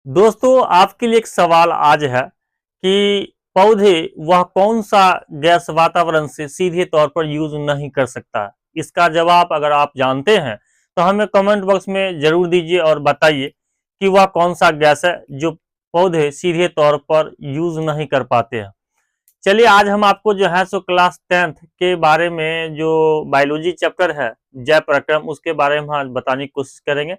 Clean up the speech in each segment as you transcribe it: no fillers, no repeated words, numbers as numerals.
दोस्तों, आपके लिए एक सवाल आज है कि पौधे वह कौन सा गैस वातावरण से सीधे तौर पर यूज नहीं कर सकता। इसका जवाब अगर आप जानते हैं तो हमें कमेंट बॉक्स में जरूर दीजिए और बताइए कि वह कौन सा गैस है जो पौधे सीधे तौर पर यूज नहीं कर पाते हैं। चलिए, आज हम आपको जो है सो क्लास 10th के बारे में जो बायोलॉजी चैप्टर है जैव प्रक्रम, उसके बारे में आज बताने की कोशिश करेंगे।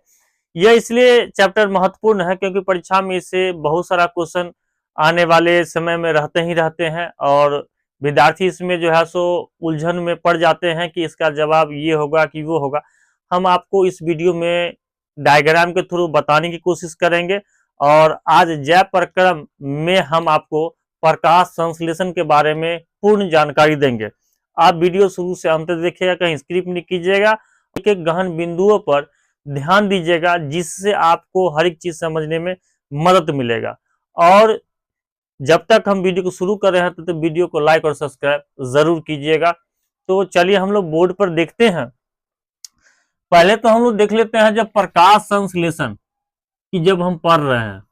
यह इसलिए चैप्टर महत्वपूर्ण है क्योंकि परीक्षा में इससे बहुत सारा क्वेश्चन आने वाले समय में रहते ही रहते हैं और विद्यार्थी इसमें जो है सो उलझन में पड़ जाते हैं कि इसका जवाब ये होगा कि वो होगा। हम आपको इस वीडियो में डायग्राम के थ्रू बताने की कोशिश करेंगे और आज जैव प्रक्रम में हम आपको प्रकाश संश्लेषण के बारे में पूर्ण जानकारी देंगे। आप वीडियो शुरू से अंत तक देखिएगा, कहीं स्क्रिप्ट नहीं कीजिएगा। एक गहन बिंदुओं पर ध्यान दीजिएगा जिससे आपको हर एक चीज समझने में मदद मिलेगा। और जब तक हम वीडियो को शुरू कर रहे हैं तो वीडियो को लाइक और सब्सक्राइब जरूर कीजिएगा। तो चलिए हम लोग बोर्ड पर देखते हैं। पहले तो हम लोग देख लेते हैं जब प्रकाश संश्लेषण की जब हम पढ़ रहे हैं,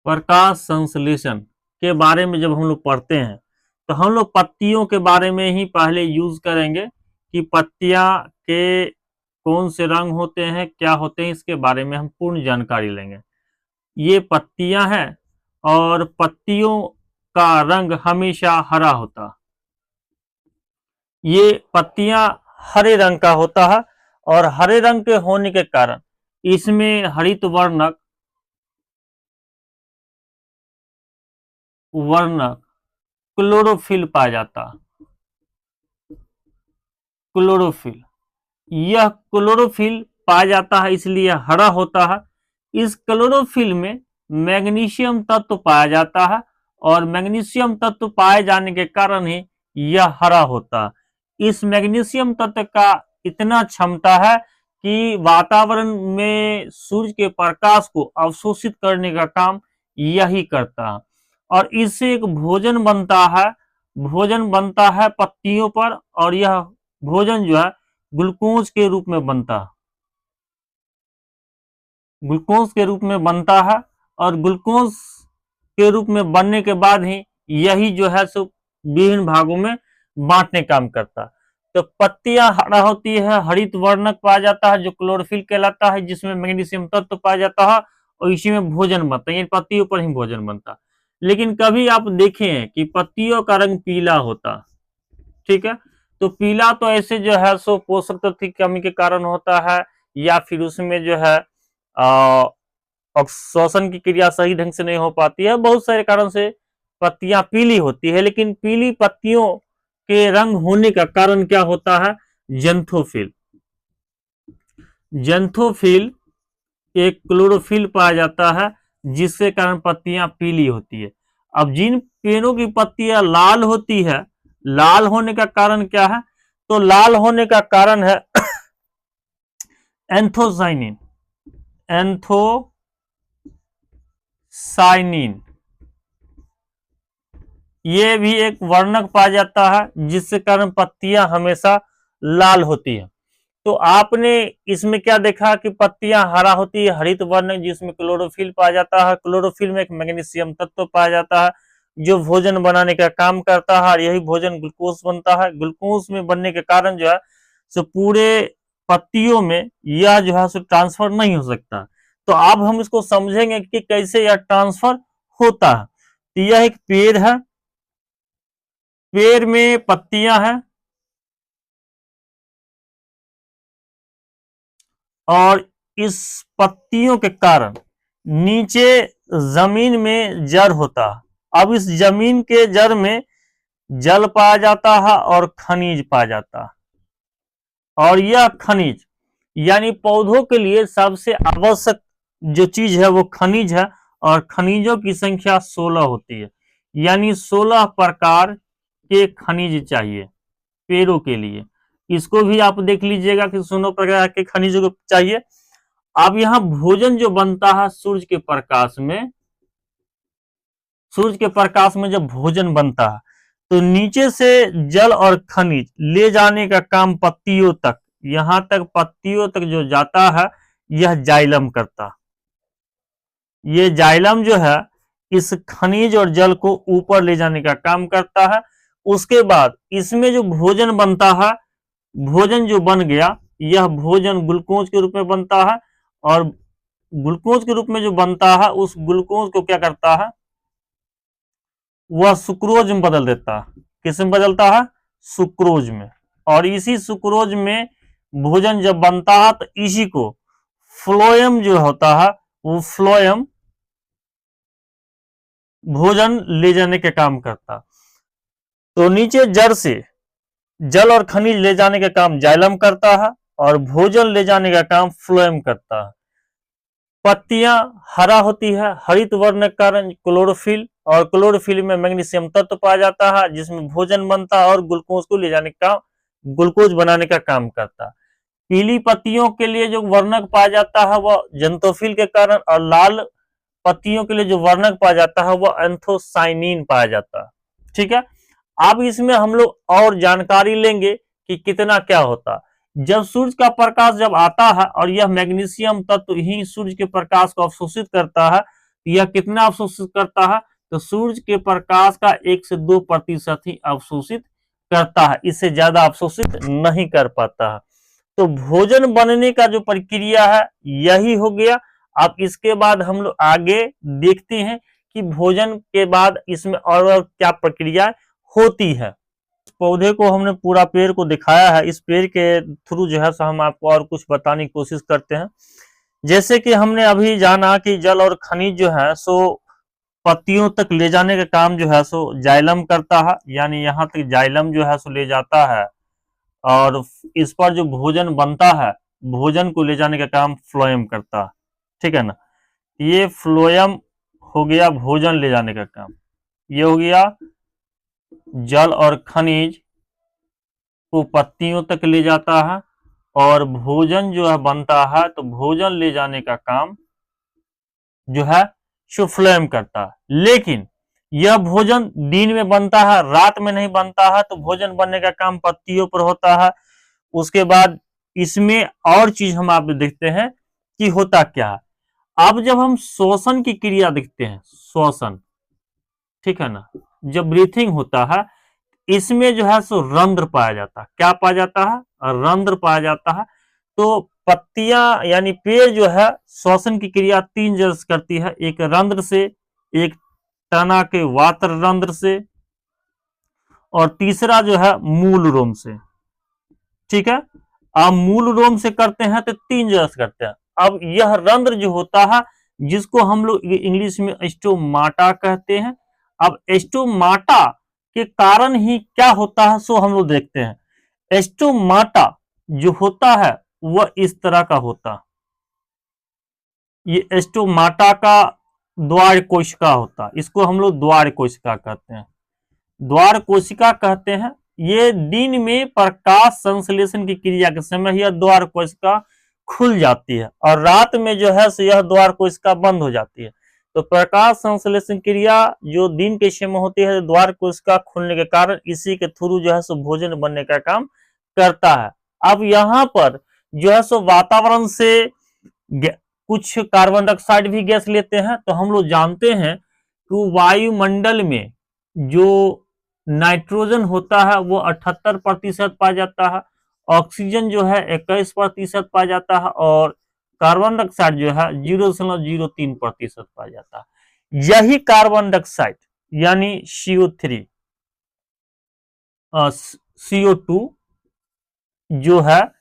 प्रकाश संश्लेषण के बारे में जब हम लोग पढ़ते हैं तो हम लोग पत्तियों के बारे में ही पहले यूज करेंगे कि पत्तियां के कौन से रंग होते हैं, क्या होते हैं, इसके बारे में हम पूर्ण जानकारी लेंगे। ये पत्तियां हैं और पत्तियों का रंग हमेशा हरा होता। ये पत्तियां हरे रंग का होता है और हरे रंग के होने के कारण इसमें हरित वर्णक क्लोरोफिल पाया जाता। क्लोरोफिल, यह क्लोरोफिल पाया जाता है इसलिए हरा होता है। इस क्लोरोफिल में मैग्नीशियम तत्व पाया जाता है और मैग्नीशियम तत्व पाए जाने के कारण ही यह हरा होता है। इस मैग्नीशियम तत्व का इतना क्षमता है कि वातावरण में सूर्य के प्रकाश को अवशोषित करने का काम यही करता है और इससे एक भोजन बनता है पत्तियों पर और यह भोजन जो है ग्लूकोज के रूप में बनता है। ग्लूकोज के रूप में बनता है और ग्लूकोज के रूप में बनने के बाद ही यही जो है सो विभिन्न भागों में बांटने काम करता है। तो पत्तियां हरा होती है, हरित वर्णक पाया जाता है जो क्लोरोफिल कहलाता है, जिसमें मैग्नीशियम तत्व पाया जाता है और इसी में भोजन बनता है, पत्तियों पर ही भोजन बनता है। लेकिन कभी आप देखें कि पत्तियों का रंग पीला होता, ठीक है, तो पीला तो ऐसे जो है सो पोषक तत्व की कमी के कारण होता है या फिर उसमें जो है श्वसन की क्रिया सही ढंग से नहीं हो पाती है, बहुत सारे कारण से पत्तियां पीली होती है। लेकिन पीली पत्तियों के रंग होने का कारण क्या होता है? जेंथोफिल। जेंथोफिल एक क्लोरोफिल पाया जाता है जिसके कारण पत्तियां पीली होती है। अब जिन पेड़ों की पत्तियां लाल होती है, लाल होने का कारण क्या है? तो लाल होने का कारण है एंथोसाइनिन। एंथोसाइनिन ये भी एक वर्णक पाया जाता है जिसके कारण पत्तियां हमेशा लाल होती है। तो आपने इसमें क्या देखा कि पत्तियां हरा होती है, हरित वर्णक जिसमें क्लोरोफिल पाया जाता है। क्लोरोफिल में एक मैग्नीशियम तत्व पाया जाता है जो भोजन बनाने का काम करता है और यही भोजन ग्लूकोज बनता है। ग्लूकोज में बनने के कारण जो है सो पूरे पत्तियों में यह जो है सो ट्रांसफर नहीं हो सकता। तो अब हम इसको समझेंगे कि कैसे यह ट्रांसफर होता है। तो यह एक पेड़ है, पेड़ में पत्तियां हैं और इस पत्तियों के कारण नीचे जमीन में जड़ होता है। अब इस जमीन के जड़ में जल पाया जाता है और खनिज पाया जाता है और यह खनिज यानी पौधों के लिए सबसे आवश्यक जो चीज है वो खनिज है और खनिजों की संख्या 16 होती है, यानी 16 प्रकार के खनिज चाहिए पेड़ों के लिए। इसको भी आप देख लीजिएगा कि 16 प्रकार के खनिज चाहिए। अब यहां भोजन जो बनता है सूर्य के प्रकाश में, सूर्य के प्रकाश में जब भोजन बनता है तो नीचे से जल और खनिज ले जाने का काम पत्तियों तक, यहां तक पत्तियों तक जो जाता है यह जाइलम करता। ये जाइलम जो है इस खनिज और जल को ऊपर ले जाने का काम करता है। उसके बाद इसमें जो भोजन बनता है, भोजन जो बन गया यह भोजन ग्लूकोज के रूप में बनता है, और ग्लूकोज के रूप में जो बनता है उस ग्लूकोज को क्या करता है, वह सुक्रोज में बदल देता है। किस में बदलता है? सुक्रोज में। और इसी सुक्रोज में भोजन जब बनता है तो इसी को फ्लोएम जो होता है वो फ्लोएम भोजन ले जाने के काम करता। तो नीचे जड़ से जल और खनिज ले जाने का काम जाइलम करता है और भोजन ले जाने का काम फ्लोएम करता है। पत्तियां हरा होती है, हरित वर्ण के कारण क्लोरोफिल, और क्लोरोफिल में मैग्नीशियम तत्व पाया जाता है जिसमें भोजन बनता है और ग्लूकोज को ले जाने का, ग्लूकोज बनाने का काम करता है। पीली पत्तियों के लिए जो वर्णक पाया जाता है वह जेंथोफिल के कारण, और लाल पत्तियों के लिए जो वर्णक पाया जाता है वह एंथोसाइनिन पाया जाता है। ठीक है, अब इसमें हम लोग और जानकारी लेंगे कि कितना क्या होता है। जब सूर्य का प्रकाश जब आता है और यह मैग्नीशियम तत्व ही सूर्य के प्रकाश को अवशोषित करता है, यह कितना अवशोषित करता है, तो सूर्य के प्रकाश का 1 से 2% ही अवशोषित करता है, इससे ज्यादा अवशोषित नहीं कर पाता है। तो भोजन बनने का जो प्रक्रिया है यही हो गया। अब इसके बाद हम लोग आगे देखते हैं कि भोजन के बाद इसमें और क्या प्रक्रिया होती है। पौधे को हमने पूरा पेड़ को दिखाया है, इस पेड़ के थ्रू जो है सो हम आपको और कुछ बताने की कोशिश करते हैं। जैसे कि हमने अभी जाना कि जल और खनिज जो है सो पत्तियों तक ले जाने का काम जो है सो जाइलम करता है, यानी यहाँ तक जाइलम जो है सो ले जाता है, और इस पर जो भोजन बनता है भोजन को ले जाने का काम फ्लोएम करता है। ठीक है ना, ये फ्लोएम हो गया भोजन ले जाने का काम। ये हो गया जल और खनिज को पत्तियों तक ले जाता है, और भोजन जो है बनता है तो भोजन ले जाने का काम जो है सो फ्लोएम करता है। लेकिन यह भोजन दिन में बनता है, रात में नहीं बनता है, तो भोजन बनने का काम पत्तियों पर होता है। उसके बाद इसमें और चीज हम आप देखते हैं कि होता क्या है। अब जब हम श्वसन की क्रिया देखते हैं, श्वसन, ठीक है ना, जब ब्रीथिंग होता है इसमें जो है सो रंध्र पाया जाता है। क्या पाया जाता है? रंध्र पाया जाता है। तो पत्तियां यानी पेड़ जो है श्वसन की क्रिया 3 जगह से करती है, एक रंध्र से, एक तना के वात्र रंध्र से, और तीसरा जो है मूल रोम से। ठीक है, अब मूल रोम से करते हैं तो 3 जगह से करते हैं। अब यह रंध्र जो होता है जिसको हम लोग इंग्लिश में स्टोमाटा कहते हैं। अब स्टोमाटा के कारण ही क्या होता है सो हम लोग देखते हैं। स्टोमाटा जो होता है वह इस तरह का होता है, ये स्टोमाटा का द्वार कोशिका होता है, इसको हम लोग द्वार कोशिका कहते हैं, द्वार कोशिका कहते हैं। ये दिन में प्रकाश संश्लेषण की क्रिया के समय यह द्वार कोशिका खुल जाती है, और रात में जो है सो यह द्वार कोशिका बंद हो जाती है। तो प्रकाश संश्लेषण क्रिया जो दिन के समय होती है द्वार कोशिका खुलने के कारण इसी के थ्रू जो है सो भोजन बनने का काम करता है। अब यहाँ पर जो है सो वातावरण से कुछ कार्बन डाइऑक्साइड भी गैस लेते हैं। तो हम लोग जानते हैं कि वायुमंडल में जो नाइट्रोजन होता है वो 78% पाया जाता है, ऑक्सीजन जो है 21% पाया जाता है, और कार्बन डाइऑक्साइड जो है 0.03% पाया जाता है। यही कार्बन डाइऑक्साइड यानी CO3 CO2 जो है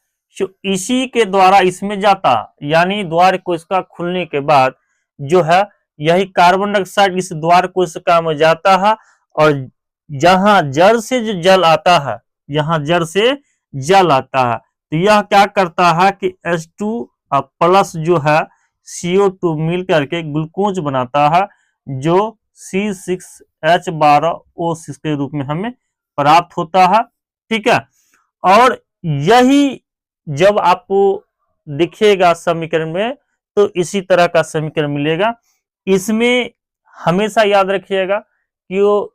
इसी के द्वारा इसमें जाता, यानी द्वार कोशिका खुलने के बाद जो है यही कार्बन डाइऑक्साइड इस द्वार कोशिका में जाता है, और जहां जड़ से जो जल आता है, यहां जड़ से जल आता है, तो यह क्या करता है कि H2 प्लस जो है CO2 मिल करके ग्लूकोज बनाता है, जो C6H12O6 के रूप में हमें प्राप्त होता है। ठीक है, और यही जब आपको दिखेगा समीकरण में तो इसी तरह का समीकरण मिलेगा। इसमें हमेशा याद रखिएगा कि वो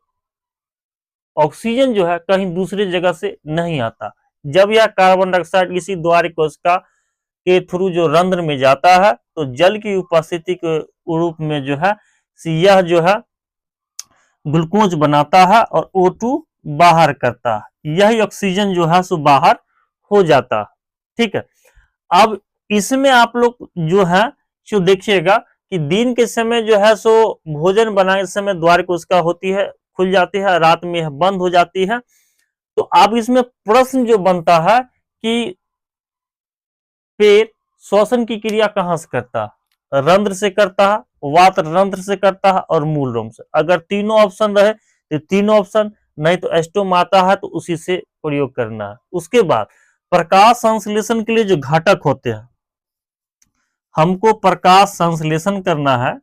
ऑक्सीजन जो है कहीं दूसरी जगह से नहीं आता। जब यह कार्बन डाइऑक्साइड इसी द्वार कोशिका के थ्रू जो रंध्र में जाता है तो जल की उपस्थिति के रूप में जो है यह जो है ग्लूकोज बनाता है और O2 बाहर करता है, यही ऑक्सीजन जो है सो बाहर हो जाता है। ठीक है, अब इसमें आप लोग जो है सो देखिएगा कि दिन के समय जो है सो भोजन बनाने समय द्वार कोशिका होती है, खुल जाती है, रात में यह बंद हो जाती है। तो अब इसमें प्रश्न जो बनता है कि पेट श्वसन की क्रिया कहां से करता है? रंध्र से करता है, वात रंध्र से करता है और मूल रोम से। अगर तीनों ऑप्शन रहे तो तीनों ऑप्शन, नहीं तो स्टोमाटा है तो उसी से प्रयोग करना है। उसके बाद प्रकाश संश्लेषण के लिए जो घटक होते हैं, हमको प्रकाश संश्लेषण करना है,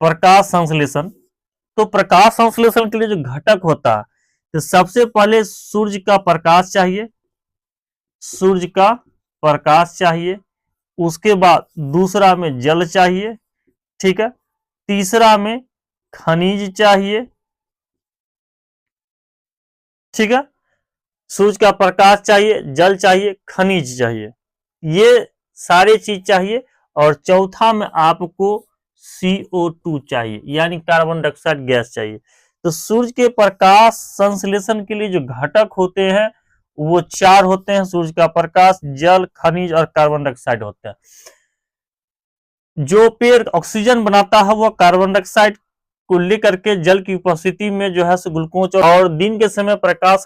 प्रकाश संश्लेषण। तो प्रकाश संश्लेषण के लिए जो घटक होता है तो सबसे पहले सूर्य का प्रकाश चाहिए, सूर्य का प्रकाश चाहिए। उसके बाद दूसरा में जल चाहिए, ठीक है। तीसरा में खनिज चाहिए, ठीक है। सूर्य का प्रकाश चाहिए, जल चाहिए, खनिज चाहिए, ये सारे चीज चाहिए। और चौथा में आपको CO2 चाहिए, यानी कार्बन डाइऑक्साइड गैस चाहिए। तो सूर्य के प्रकाश संश्लेषण के लिए जो घटक होते हैं वो 4 होते हैं, सूर्य का प्रकाश, जल, खनिज और कार्बन डाइऑक्साइड होते हैं। जो पेड़ ऑक्सीजन बनाता है वह कार्बन डाइऑक्साइड को लेकर के जल की उपस्थिति में जो है ग्लूकोज, और दिन के समय प्रकाश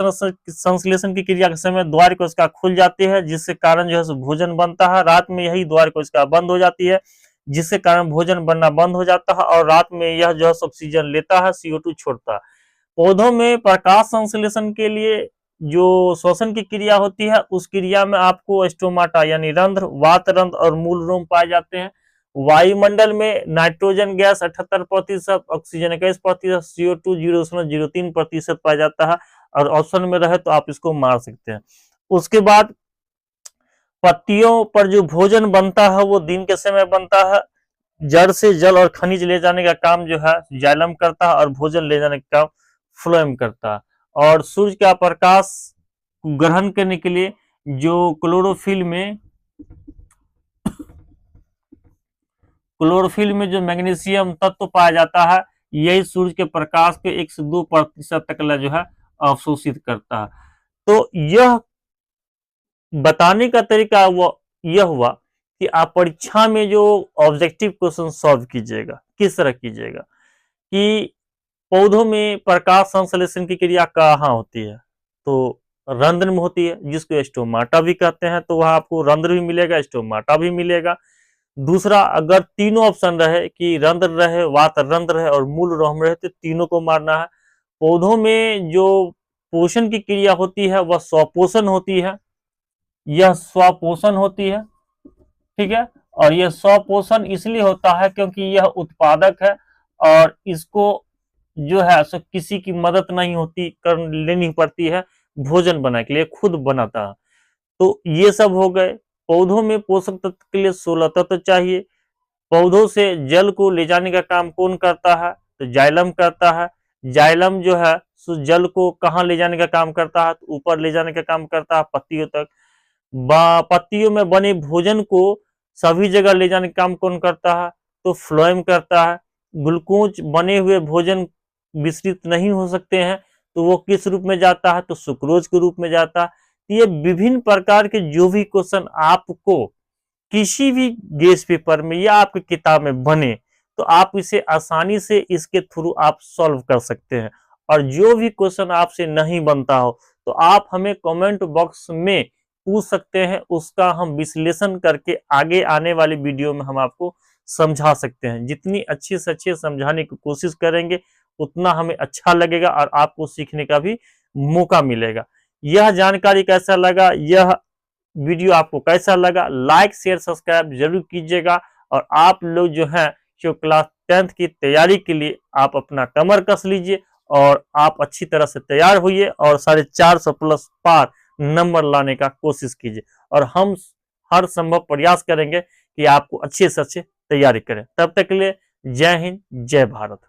संश्लेषण की क्रिया के समय द्वार कोशिका खुल जाती है, जिससे कारण जो है भोजन बनता है। रात में यही द्वार कोशिका बंद हो जाती है, जिससे कारण भोजन बनना बंद हो जाता है और रात में यह जो है ऑक्सीजन लेता है, CO2 छोड़ता है। पौधों में प्रकाश संश्लेषण के लिए जो श्वसन की क्रिया होती है उस क्रिया में आपको स्टोमाटा यानी रंध्र, वात रंध्र और मूल रोम पाए जाते हैं। वायुमंडल में नाइट्रोजन गैस 78%, ऑक्सीजन 21%, CO2 0.03% पाया जाता है। और ऑप्शन में रहे तो आप इसको मार सकते हैं। उसके बाद पत्तियों पर जो भोजन बनता है वो दिन के समय बनता है। जड़ से जल और खनिज ले जाने का काम जो है जाइलम करता है और भोजन ले जाने का काम फ्लोएम करता है। और सूर्य का प्रकाश ग्रहण करने के लिए जो क्लोरोफिल में जो मैग्नीशियम तत्व पाया जाता है, यही सूर्य के प्रकाश के 1 से 2% तक जो है अवशोषित करता है। तो यह बताने का तरीका वो यह हुआ कि आप परीक्षा में जो ऑब्जेक्टिव क्वेश्चन सॉल्व कीजिएगा किस तरह कीजिएगा कि पौधों में प्रकाश संश्लेषण की क्रिया कहाँ होती है, तो रंध्र में होती है, जिसको स्टोमाटा भी कहते हैं। तो वहां आपको रंध्र भी मिलेगा, स्टोमाटा भी मिलेगा। दूसरा, अगर तीनों ऑप्शन रहे कि रंध्र रहे, वात रंध्र रहे और मूल रोम रहे तो तीनों को मारना है। पौधों में जो पोषण की क्रिया होती है वह स्वपोषण होती है, यह स्वपोषण होती है, ठीक है। और यह स्वपोषण इसलिए होता है क्योंकि यह उत्पादक है और इसको जो है सो किसी की मदद नहीं होती, कर लेनी पड़ती है भोजन बनाने के लिए, खुद बनाता है। तो ये सब हो गए। पौधों में पोषक तत्व के लिए 16 तत्व चाहिए। पौधों से जल को ले जाने का काम कौन करता है, तो जाइलम करता है। जाइलम जो है सो जल को कहाँ ले जाने का काम करता है, तो ऊपर ले जाने का काम करता है, पत्तियों तक। पत्तियों में बने भोजन को सभी जगह ले जाने का काम कौन करता है, तो फ्लोएम करता है। ग्लूकोज बने हुए भोजन विस्तृत नहीं हो सकते हैं तो वो किस रूप में जाता है, तो सुक्रोज के रूप में जाता है। ये विभिन्न प्रकार के जो भी क्वेश्चन आपको किसी भी गेस्ट पेपर में या आपकी किताब में बने तो आप इसे आसानी से इसके थ्रू आप सॉल्व कर सकते हैं। और जो भी क्वेश्चन आपसे नहीं बनता हो तो आप हमें कमेंट बॉक्स में पूछ सकते हैं, उसका हम विश्लेषण करके आगे आने वाली वीडियो में हम आपको समझा सकते हैं। जितनी अच्छे से अच्छे समझाने की कोशिश करेंगे उतना हमें अच्छा लगेगा और आपको सीखने का भी मौका मिलेगा। यह जानकारी कैसा लगा, यह वीडियो आपको कैसा लगा, लाइक शेयर सब्सक्राइब जरूर कीजिएगा। और आप लोग जो है जो क्लास 10th की तैयारी के लिए आप अपना कमर कस लीजिए और आप अच्छी तरह से तैयार होइए और 450+ पार नंबर लाने का कोशिश कीजिए। और हम हर संभव प्रयास करेंगे कि आपको अच्छे से अच्छे तैयारी करें। तब तक के लिए जय हिंद, जय भारत।